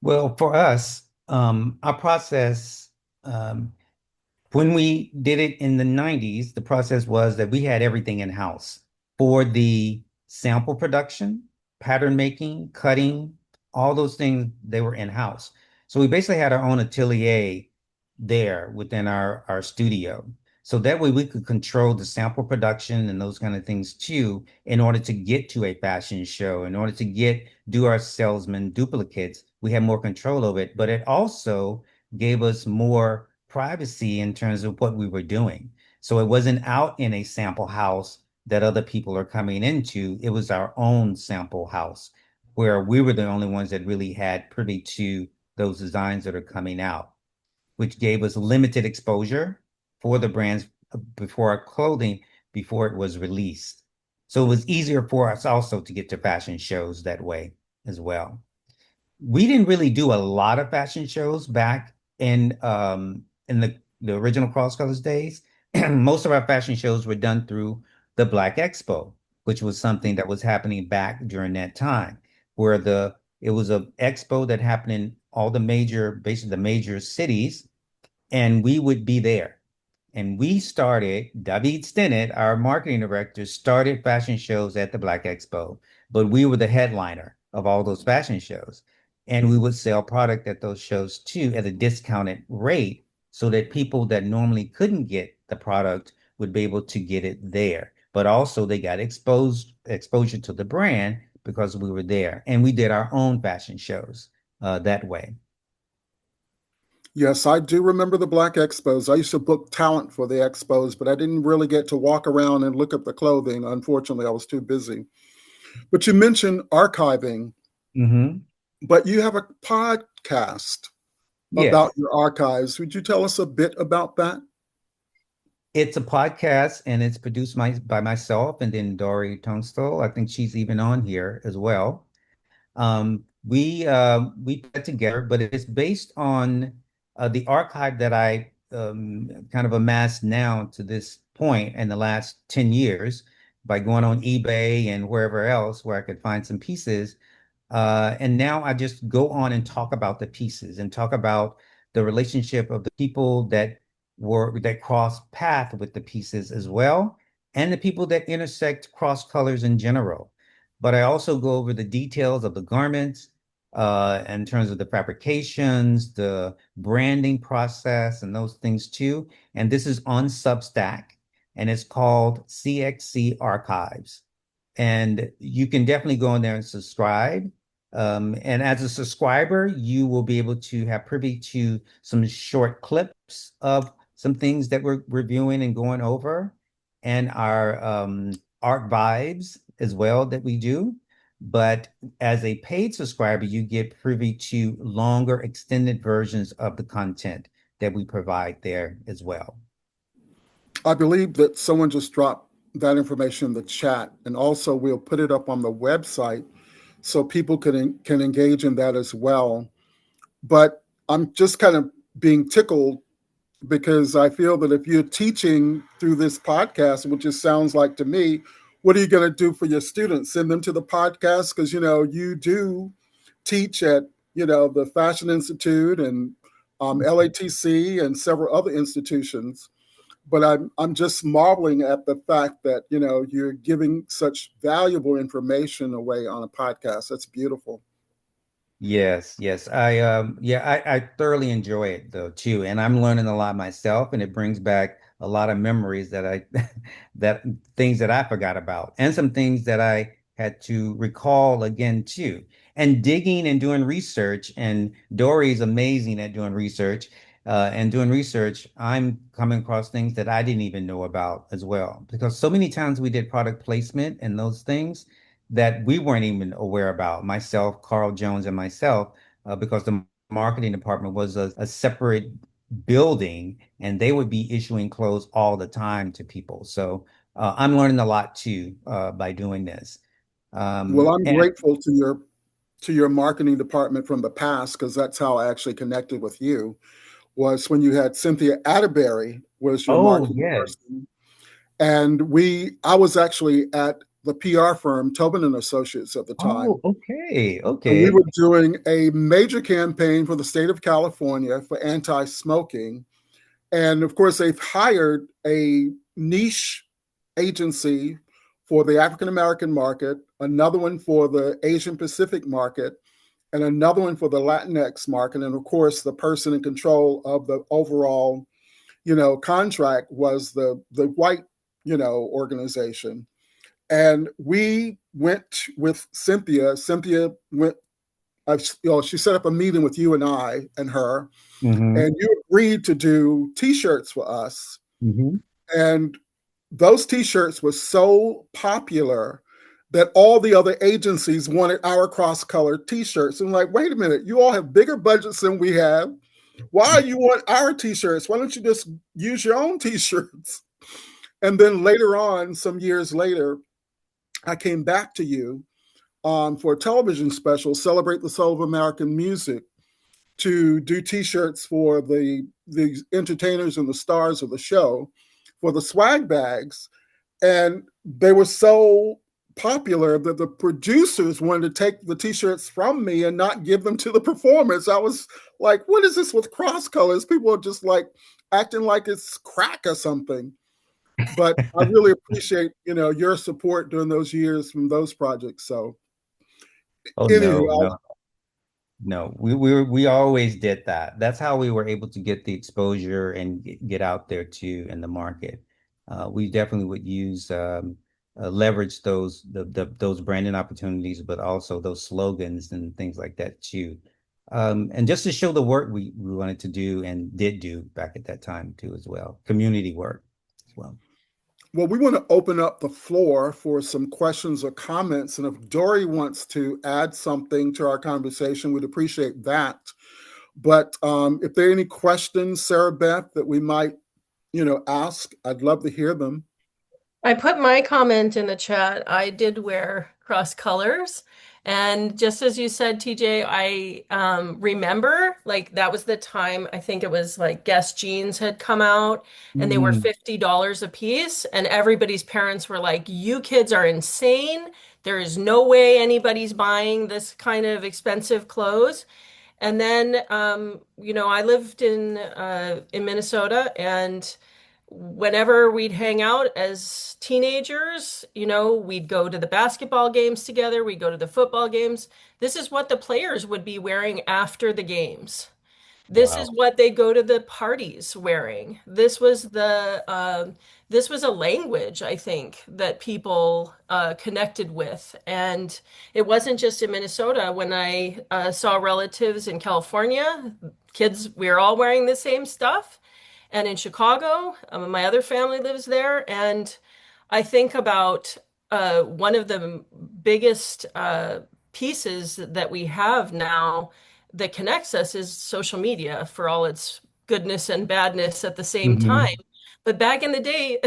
[SPEAKER 4] Well, for us, our process, when we did it in the 90s, the process was that we had everything in-house for the sample production, pattern making, cutting, all those things, they were in-house. So we basically had our own atelier there within our studio. So that way we could control the sample production and those kind of things too, in order to get to a fashion show, in order to do our salesman duplicates, we had more control of it, but it also gave us more privacy in terms of what we were doing. So it wasn't out in a sample house that other people are coming into. It was our own sample house where we were the only ones that really had privy to those designs that are coming out, which gave us limited exposure for the brands before our clothing, before it was released. So it was easier for us also to get to fashion shows that way as well. We didn't really do a lot of fashion shows back in the original Cross Colors days. Most of our fashion shows were done through the Black Expo, which was something that was happening back during that time, where it was a expo that happened in all the basically the major cities, and we would be there. And David Stinnett, our marketing director, started fashion shows at the Black Expo, but we were the headliner of all those fashion shows. And we would sell product at those shows too at a discounted rate so that people that normally couldn't get the product would be able to get it there. But also they got exposure to the brand because we were there. And we did our own fashion shows that way.
[SPEAKER 3] Yes, I do remember the Black Expos. I used to book talent for the expos, but I didn't really get to walk around and look up the clothing. Unfortunately, I was too busy. But you mentioned archiving,
[SPEAKER 4] Hmm.
[SPEAKER 3] but you have a podcast about
[SPEAKER 4] Yes.
[SPEAKER 3] your archives. Would you tell us a bit about that?
[SPEAKER 4] It's a podcast and it's produced by myself and then Dory Tunstall. I think she's even on here as well. We put it together, but it's based on the archive that I kind of amassed now to this point in the last 10 years by going on eBay and wherever else where I could find some pieces. And now I just go on and talk about the pieces and talk about the relationship of the people that cross path with the pieces as well, and the people that intersect cross colors in general. But I also go over the details of the garments in terms of the fabrications, the branding process, and those things too. And this is on Substack, and it's called CXC Archives. And you can definitely go in there and subscribe. And as a subscriber, you will be able to have privy to some short clips of some things that we're reviewing and going over, and our art vibes as well that we do. But as a paid subscriber, you get privy to longer, extended versions of the content that we provide there as well.
[SPEAKER 3] I believe that someone just dropped that information in the chat, and also we'll put it up on the website so people can engage in that as well. But I'm just kind of being tickled because I feel that if you're teaching through this podcast, which it sounds like to me, what are you going to do for your students? Send them to the podcast? Because, you do teach at, the Fashion Institute and LATC and several other institutions. But I'm just marveling at the fact that, you're giving such valuable information away on a podcast. That's beautiful.
[SPEAKER 4] Yes, yes. I thoroughly enjoy it though too. And I'm learning a lot myself, and it brings back a lot of memories that I that things that I forgot about, and some things that I had to recall again too. And digging and doing research, and Dory's amazing at doing research. And doing research, I'm coming across things that I didn't even know about as well. Because so many times we did product placement and those things that we weren't even aware about, myself, Carl Jones, and myself, because the marketing department was a separate building, and they would be issuing clothes all the time to people. So I'm learning a lot too by doing this.
[SPEAKER 3] Well, I'm
[SPEAKER 4] And
[SPEAKER 3] grateful to your marketing department from the past, because that's how I actually connected with you, was when you had Cynthia Atterbury was your
[SPEAKER 4] oh
[SPEAKER 3] marketing
[SPEAKER 4] yeah,
[SPEAKER 3] person. And I was actually at the PR firm, Tobin and Associates at the time.
[SPEAKER 4] oh okay,
[SPEAKER 3] And we
[SPEAKER 4] okay.
[SPEAKER 3] were doing a major campaign for the state of California for anti-smoking. And of course, they've hired a niche agency for the African American market, another one for the Asian Pacific market, and another one for the Latinx market. And of course, the person in control of the overall, contract was the white, organization. And we went with Cynthia. Cynthia went, she set up a meeting with you and I and her,
[SPEAKER 4] Hmm.
[SPEAKER 3] and you agreed to do T-shirts for us.
[SPEAKER 4] Hmm.
[SPEAKER 3] And those T-shirts were so popular that all the other agencies wanted our cross-colored T-shirts. And like, wait a minute, you all have bigger budgets than we have. Why you want our T-shirts? Why don't you just use your own T-shirts? And then later on, some years later, I came back to you for a television special, Celebrate the Soul of American Music, to do T-shirts for the entertainers and the stars of the show for the swag bags. And they were so popular that the producers wanted to take the T-shirts from me and not give them to the performers. I was like, what is this with cross colors? People are just like acting like it's crack or something. But I really appreciate, your support during those years from those projects. So
[SPEAKER 4] Oh no,
[SPEAKER 3] anywho,
[SPEAKER 4] no. No, we always did that. That's how we were able to get the exposure and get out there too in the market. We definitely would use leverage those branding opportunities, but also those slogans and things like that too. And just to show the work we wanted to do and did do back at that time too as well, community work as well.
[SPEAKER 3] well, we want to open up the floor for some questions or comments. And if Dory wants to add something to our conversation, we'd appreciate that. But if there are any questions, Sarah Beth, that we might, ask, I'd love to hear them.
[SPEAKER 5] I put my comment in the chat. I did wear cross colors. And just as you said, TJ, I remember like that was the time I think it was like Guess jeans had come out and they were
[SPEAKER 4] Mm,
[SPEAKER 5] $50 a piece. And everybody's parents were like, you kids are insane. There is no way anybody's buying this kind of expensive clothes. And then, I lived in Minnesota, and whenever we'd hang out as teenagers, we'd go to the basketball games together, we'd go to the football games. This is what the players would be wearing after the games. This is
[SPEAKER 4] Wow.
[SPEAKER 5] what they go to the parties wearing. This was a language, I think, that people connected with. And it wasn't just in Minnesota. When I saw relatives in California, kids, we were all wearing the same stuff. And in Chicago, my other family lives there. And I think about one of the biggest pieces that we have now that connects us is social media for all its goodness and badness at the same time.
[SPEAKER 4] Hmm.
[SPEAKER 5] But back in the day,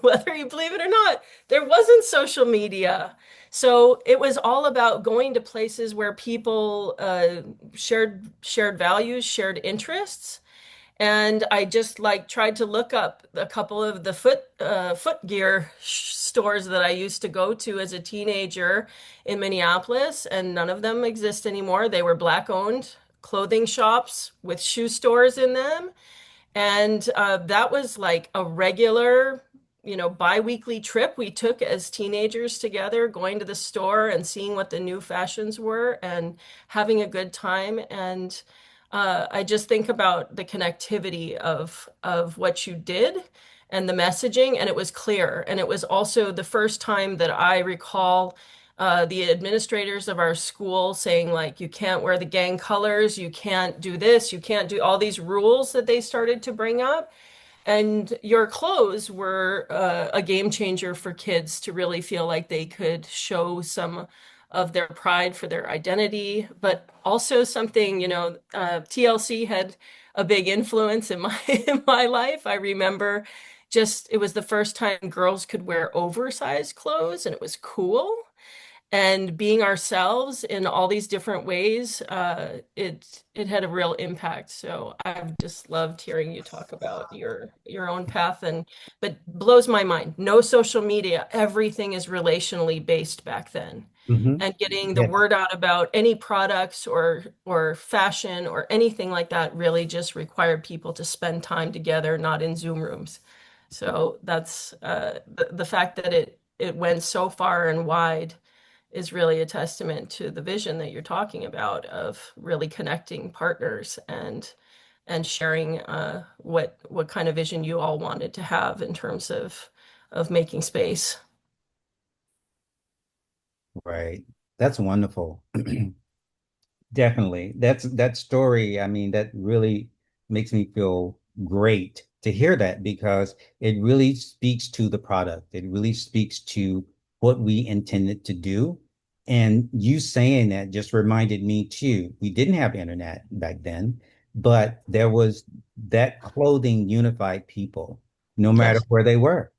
[SPEAKER 5] whether you believe it or not, there wasn't social media. So it was all about going to places where people shared values, shared interests. And I just like tried to look up a couple of the foot gear stores that I used to go to as a teenager in Minneapolis, and none of them exist anymore. They were black owned clothing shops with shoe stores in them. And that was like a regular, bi-weekly trip we took as teenagers together, going to the store and seeing what the new fashions were and having a good time. And I just think about the connectivity of what you did and the messaging, and it was clear. And it was also the first time that I recall the administrators of our school saying, like, you can't wear the gang colors, you can't do this, you can't do all these rules that they started to bring up. And your clothes were a game changer for kids to really feel like they could show some of their pride for their identity, but also something, TLC had a big influence in my in my life. I remember just it was the first time girls could wear oversized clothes and it was cool and being ourselves in all these different ways, it had a real impact. So I've just loved hearing you talk about your own path and but blows my mind. No social media, everything is relationally based back then.
[SPEAKER 4] Hmm.
[SPEAKER 5] And getting the
[SPEAKER 4] Yeah.
[SPEAKER 5] word out about any products or fashion or anything like that really just required people to spend time together, not in Zoom rooms. So that's the fact that it went so far and wide is really a testament to the vision that you're talking about of really connecting partners and sharing what kind of vision you all wanted to have in terms of making space.
[SPEAKER 4] Right. That's wonderful. Definitely. That story, I mean, that really makes me feel great to hear that because it really speaks to the product. It really speaks to what we intended to do. And you saying that just reminded me too. We didn't have internet back then, but there was that clothing unified people no matter
[SPEAKER 5] Yes.
[SPEAKER 4] where they were.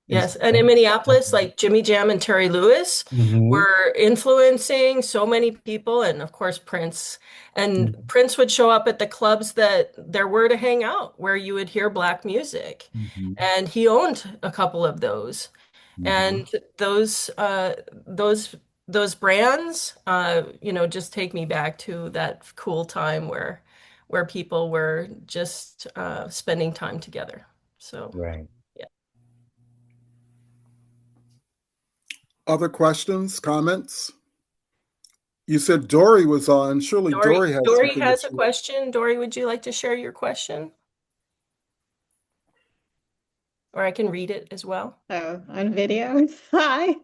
[SPEAKER 4] And
[SPEAKER 5] Yes, and in Minneapolis, like Jimmy Jam and Terry Lewis
[SPEAKER 4] Mhm.
[SPEAKER 5] were influencing so many people, and of course Prince. And Prince would show up at the clubs that there were to hang out, where you would hear black music.
[SPEAKER 4] Mhm.
[SPEAKER 5] And he owned a couple of those.
[SPEAKER 4] Mhm.
[SPEAKER 5] And those those brands, just take me back to that cool time where people were just spending time together. So.
[SPEAKER 4] Right.
[SPEAKER 5] Yeah.
[SPEAKER 3] Other questions, comments? You said Dory was on. Surely Dory has
[SPEAKER 5] Dory
[SPEAKER 3] something to
[SPEAKER 5] has a
[SPEAKER 3] share.
[SPEAKER 5] question. Dory, would you like to share your question? Or I can read it as well.
[SPEAKER 6] Oh, on video. Hi.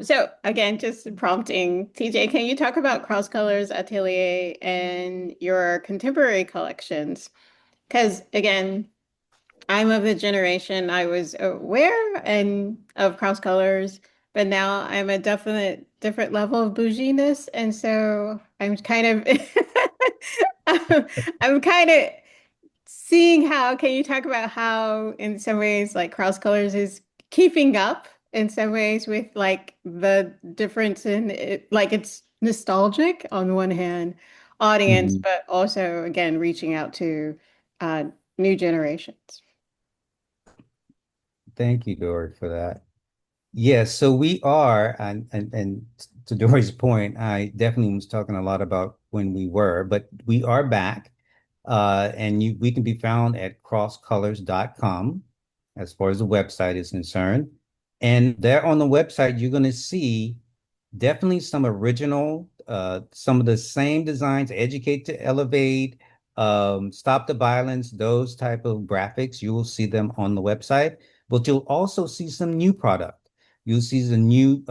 [SPEAKER 6] So again, just prompting TJ, can you talk about Cross Colors Atelier and your contemporary collections? Because again, I'm of the generation I was aware and of Cross Colors, but now I'm a definite different level of bouginess, and so I'm kind of I'm kind of seeing how, can you talk about how in some ways like Cross Colors is keeping up in some ways with like the difference in it, like it's nostalgic on one hand audience,
[SPEAKER 4] Mhm.
[SPEAKER 6] but also again reaching out to uh, new generations.
[SPEAKER 4] Thank you, Dory, for that. Yes, so we are, and to Dory's point, I definitely was talking a lot about when we were, but we are back, and we can be found at crosscolors.com. as far as the website is concerned. And there on the website, you're going to see definitely some original, some of the same designs, Educate to Elevate, Stop the Violence, those type of graphics. You will see them on the website, but you'll also see some new product. You'll see the new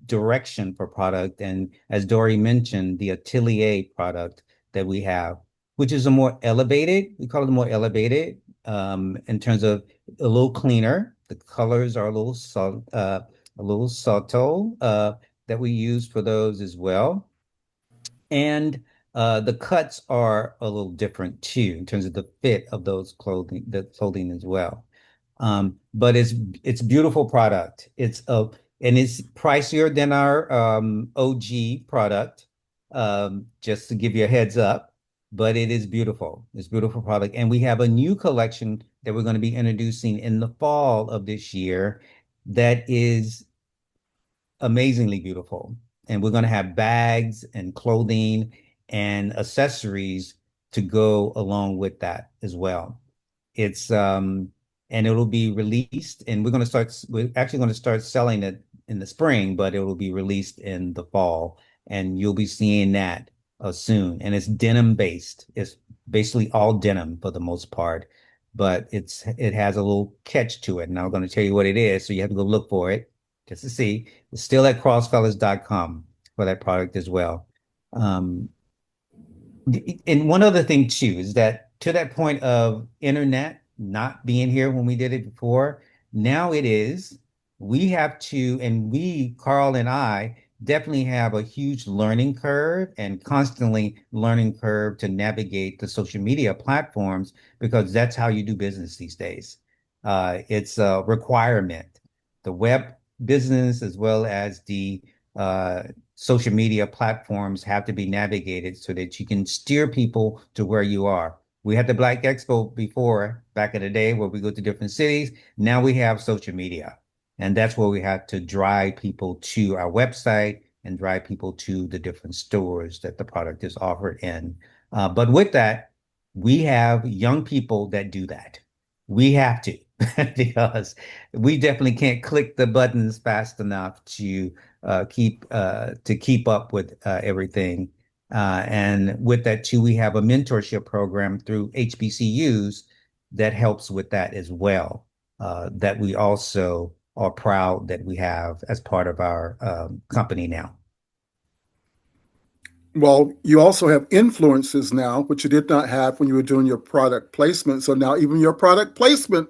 [SPEAKER 4] direction for product. And as Dory mentioned, the Atelier product that we have, which is a more elevated, we call it more elevated in terms of a little cleaner. The colors are a little subtle that we use for those as well. And the cuts are a little different too in terms of the fit of those clothing, the clothing as well. But it's beautiful product. And it's pricier than our OG product. Just to give you a heads up, but it is beautiful. It's beautiful product. And we have a new collection that we're going to be introducing in the fall of this year that is amazingly beautiful. And we're going to have bags and clothing and accessories to go along with that as well. It's and it'll be released, and we're actually going to start selling it in the spring, but it will be released in the fall, and you'll be seeing that soon. And it's denim based. It's basically all denim for the most part, but it has a little catch to it. And I'm going to tell you what it is, so you have to go look for it just to see. It's still at crosscolors.com for that product as well. And one other thing too is that to that point of internet not being here when we did it before, now it is. We have to, and we, Carl and I, definitely have a huge learning curve and constantly learning curve to navigate the social media platforms because that's how you do business these days. It's a requirement. The web business as well as the social media platforms have to be navigated so that you can steer people to where you are. We had the Black Expo before, back in the day, where we go to different cities. Now we have social media. And that's where we have to drive people to our website and drive people to the different stores that the product is offered in. But with that, we have young people that do that. We have to because we definitely can't click the buttons fast enough to keep up with everything. And with that too, we have a mentorship program through HBCUs that helps with that as well. That we also are proud that we have as part of our company now.
[SPEAKER 3] Well, you also have influences now, which you did not have when you were doing your product placement. So now even your product placement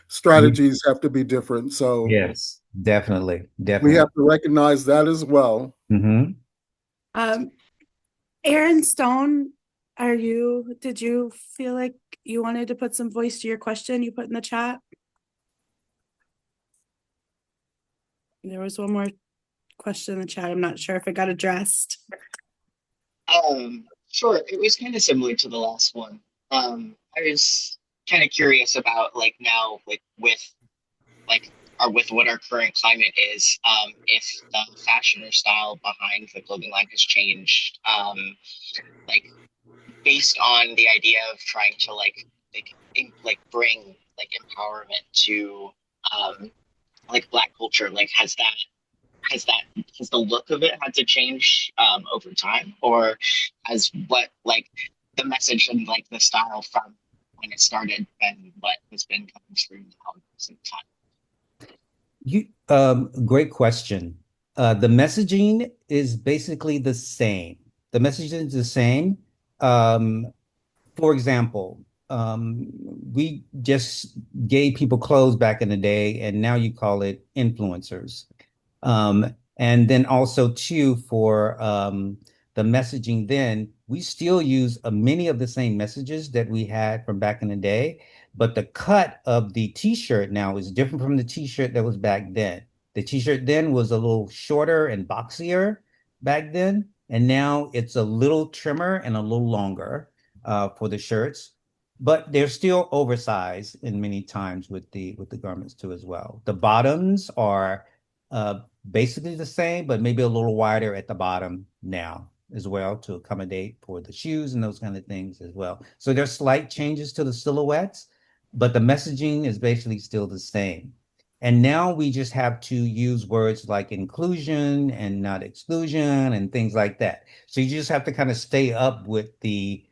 [SPEAKER 3] strategies have to be different. So
[SPEAKER 4] yes, definitely.
[SPEAKER 3] We have to recognize that as well.
[SPEAKER 4] Mm-hmm.
[SPEAKER 1] Aaron Stone, did you feel like you wanted to put some voice to your question you put in the chat? There was one more question in the chat. I'm not sure if it got addressed.
[SPEAKER 7] Sure. It was kind of similar to the last one. I was kind of curious about like now, like with what our current climate is, if the fashion or style behind the clothing line has changed, like based on the idea of trying to bring like empowerment to like Black culture, like has the look of it had to change over time, or has what like the message and like the style from when it started and what has been coming through now since time?
[SPEAKER 4] Great question. The messaging is basically the same. The messaging is the same. For example, we just gave people clothes back in the day, and now you call it influencers. And then also too for the messaging, then we still use many of the same messages that we had from back in the day, but the cut of the t-shirt now is different from the t-shirt that was back then. The t-shirt then was a little shorter and boxier back then, and now it's a little trimmer and a little longer for the shirts, but they're still oversized in many times with the garments too as well. The bottoms are basically the same, but maybe a little wider at the bottom now as well to accommodate for the shoes and those kind of things as well. So there's slight changes to the silhouettes, but the messaging is basically still the same. And now we just have to use words like inclusion and not exclusion and things like that. So you just have to kind of stay up with the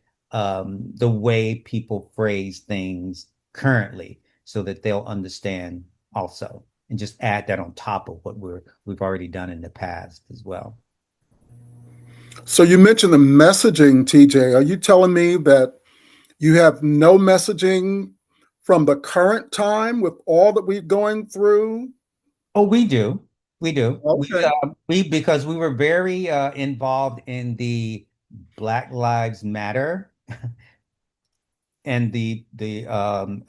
[SPEAKER 4] way people phrase things currently so that they'll understand also, and just add that on top of what we've already done in the past as well.
[SPEAKER 3] So you mentioned the messaging, TJ. Are you telling me that you have no messaging from the current time with all that we're going through?
[SPEAKER 4] Oh, we do. We do.
[SPEAKER 3] Okay.
[SPEAKER 4] We because we were very involved in the Black Lives Matter and the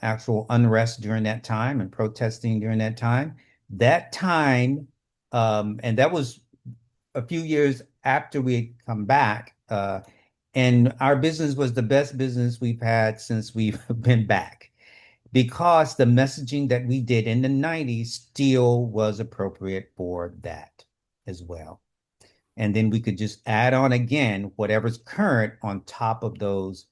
[SPEAKER 4] actual unrest during that time and protesting during that time. That time, and that was a few years after we had come back, and our business was the best business we've had since we've been back because the messaging that we did in the 90s still was appropriate for that as well. And then we could just add on again whatever's current on top of those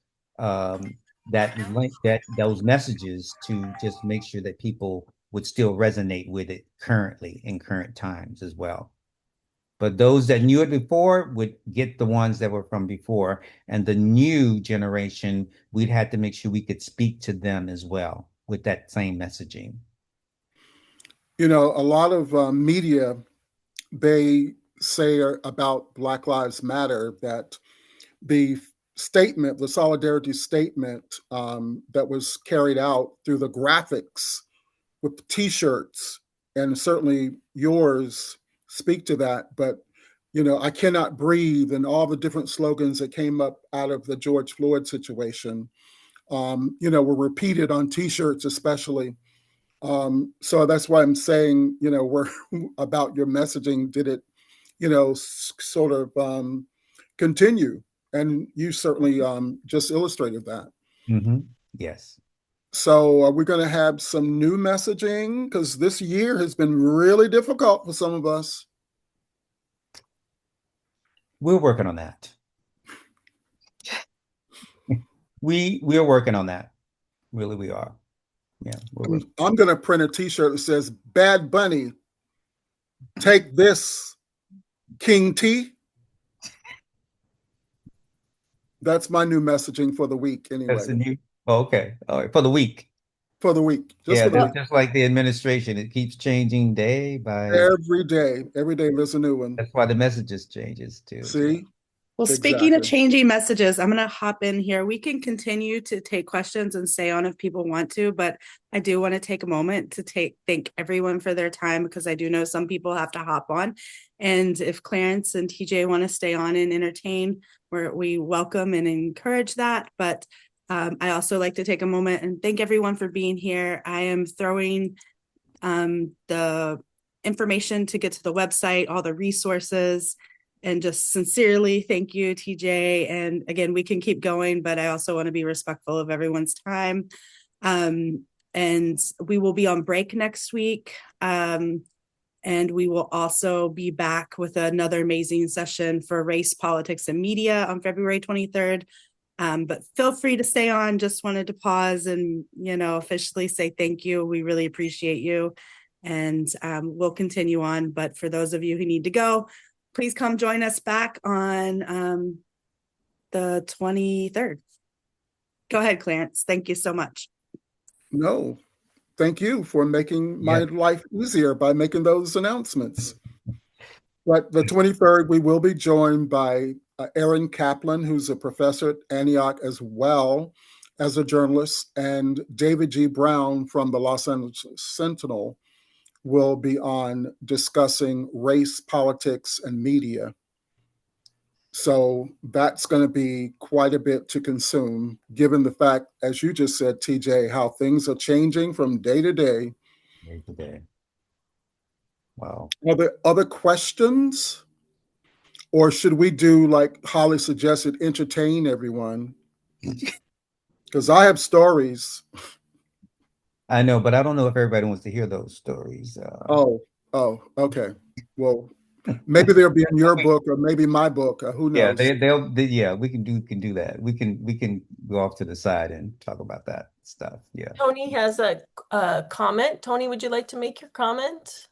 [SPEAKER 4] those messages to just make sure that people would still resonate with it currently in current times as well. But those that knew it before would get the ones that were from before. And the new generation, we'd had to make sure we could speak to them as well with that same messaging.
[SPEAKER 3] You know, a lot of media, they say about Black Lives Matter that the statement, the solidarity statement that was carried out through the graphics with T-shirts, and certainly yours speak to that. But you know, I cannot breathe, and all the different slogans that came up out of the George Floyd situation, you know, were repeated on T-shirts, especially. So that's why I'm saying, you know, we're about your messaging. Did it, you know, sort of continue? And you certainly just illustrated that.
[SPEAKER 4] Mm-hmm. Yes.
[SPEAKER 3] So are we going to have some new messaging? Because this year has been really difficult for some of us.
[SPEAKER 4] We're working on that. We're working on that. Really, we are. Yeah.
[SPEAKER 3] I'm going to print a T-shirt that says "Bad Bunny, take this, King T." That's my new messaging for the week, anyway.
[SPEAKER 4] That's a new. Oh, okay. All right. For the week.
[SPEAKER 3] For the week.
[SPEAKER 4] Yeah,
[SPEAKER 3] for the week.
[SPEAKER 4] just like the administration, it keeps changing day by
[SPEAKER 3] every day. Every day there's a new one.
[SPEAKER 4] That's why the messages changes too.
[SPEAKER 3] See?
[SPEAKER 1] Well, speaking of changing messages, I'm going to hop in here. We can continue to take questions and stay on if people want to, but I do want to take a moment to thank everyone for their time, because I do know some people have to hop on. And if Clarence and TJ want to stay on and entertain, we welcome and encourage that. But I also like to take a moment and thank everyone for being here. I am throwing the information to get to the website, all the resources. And just sincerely thank you, TJ. And again, we can keep going, but I also want to be respectful of everyone's time. And we will be on break next week. And we will also be back with another amazing session for race, politics, and media on February 23rd. But feel free to stay on. Just wanted to pause and, you know, officially say thank you. We really appreciate you. And we'll continue on. But for those of you who need to go, please come join us back on the 23rd. Go ahead, Clarence. Thank you so much.
[SPEAKER 3] No, thank you for making my life easier by making those announcements. But the 23rd, we will be joined by Aaron Kaplan, who's a professor at Antioch as well as a journalist, and David G. Brown from the Los Angeles Sentinel will be on discussing race, politics, and media. So that's going to be quite a bit to consume, given the fact, as you just said, TJ, how things are changing from day to day.
[SPEAKER 4] Day to day. Wow.
[SPEAKER 3] Are there other questions? Or should we do, like Holly suggested, entertain everyone? Because I have stories.
[SPEAKER 4] I know, but I don't know if everybody wants to hear those stories.
[SPEAKER 3] Oh, okay. Well, Maybe they'll be in your book or maybe my book. Who
[SPEAKER 4] Yeah,
[SPEAKER 3] knows?
[SPEAKER 4] yeah, we can do that. We can go off to the side and talk about that stuff. Yeah.
[SPEAKER 5] Tony has a comment. Tony, would you like to make your comment?